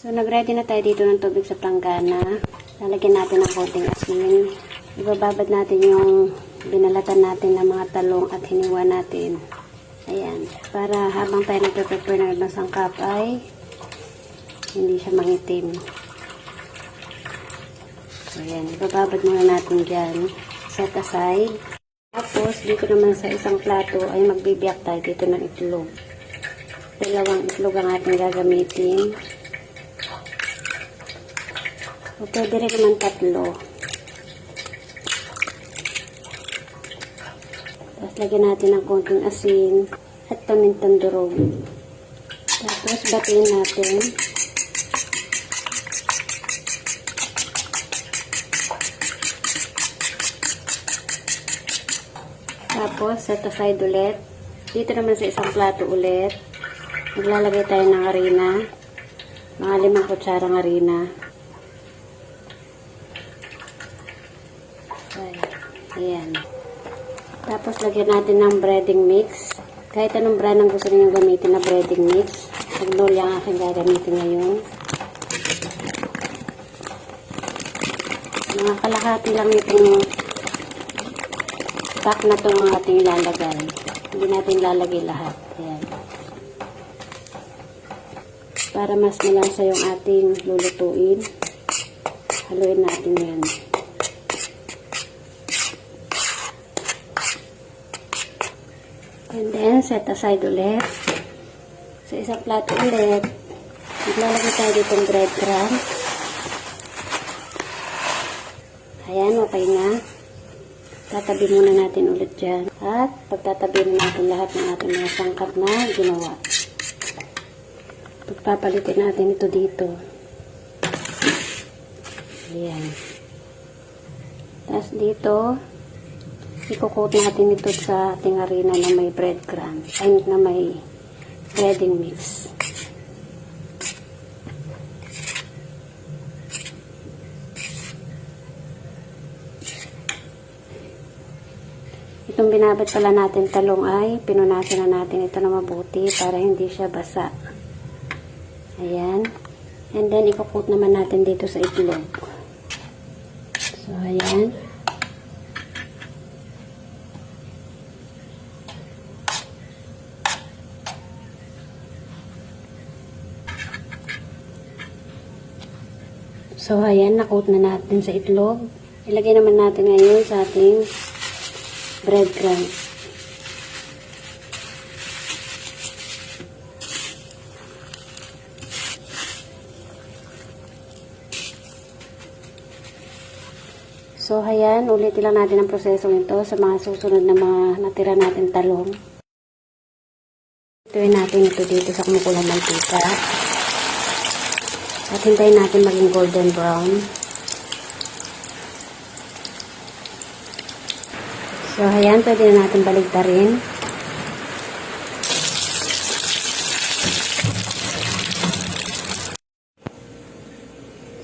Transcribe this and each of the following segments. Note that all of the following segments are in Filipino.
So, nag-ready na tayo dito ng tubig sa planggana. Lalagyan natin ng konting asin. Ibababad natin yung binalatan natin ng mga talong at hiniwa natin. Ayan. Para habang tayo nagpe-prepare ng ibang sangkap ay hindi siya mangitim. So, ayan. Ibababad muna natin dyan. Set aside. Tapos, dito naman sa isang plato ay magbibiyak tayo dito ng itlog. Dalawang itlog ang ating gagamitin. O, pwede rin naman tatlo. Tapos, lagyan natin ng konting asin at pamintang durog. Tapos, batiin natin. Tapos, set aside ulit. Dito naman sa isang plato ulit. Maglalagay tayo ng harina. Mga 5 kutsarang harina. Ayan. Tapos, lagyan natin ng breading mix. Kahit anong brand ang gusto niyo gamitin na breading mix. Magnolia ang aking gagamitin ngayon. Mga kalahati lang itong pack na itong ating lalagay. Hindi natin lalagay lahat. Ayan. Para mas malasa yung ating lulutuin. Haluin natin yan. And then, set aside ulit. Sa isang plato ulit, maglalagay tayo ditong breadcrumbs. Ayan, okay na. Tatabi muna natin ulit dyan. At pagtatabi natin lahat ng ating mga sangkap na ginawa. Pagpapalitin natin ito dito. Ayan. Tapos dito, i-coat natin ito sa ating harina na may breadcrumbs, ay na may breading mix. Itong binabad pala natin talong ay pinunasan na natin ito na mabuti para hindi siya basa. Ayan. And then, i-coat naman natin dito sa itlog. So, ayan. So, ayan, na-coat na natin sa itlog. Ilagay naman natin ngayon sa ating breadcrumbs. So, ayan, ulitin lang natin ang prosesong ito sa mga susunod na mga natira natin talong. Ituin natin ito dito sa kumukulang mantika. At hintayin natin maging golden brown. So, ayan, pwede na natin baligtarin.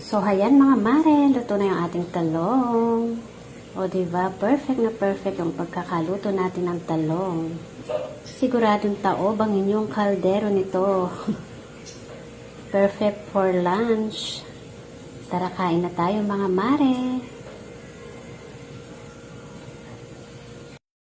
So, ayan mga mare, luto na yung ating talong. O, diba? Perfect na perfect yung pagkakaluto natin ng talong. Siguradong taob ang inyong kaldero nito. Perfect for lunch. Tara, kain na tayo mga mare.